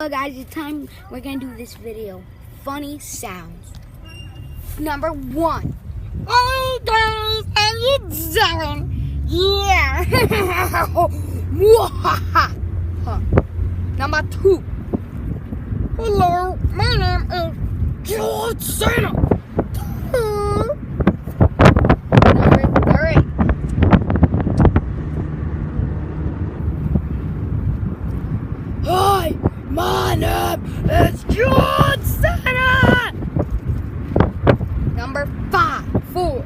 So guys, it's time we're gonna do this video. Funny sounds. Number 1. Hey guys, how you doing? Yeah. Number 2. Hello, my name is George Santa. Number 3. Hi, my name is George Santa. Number 4.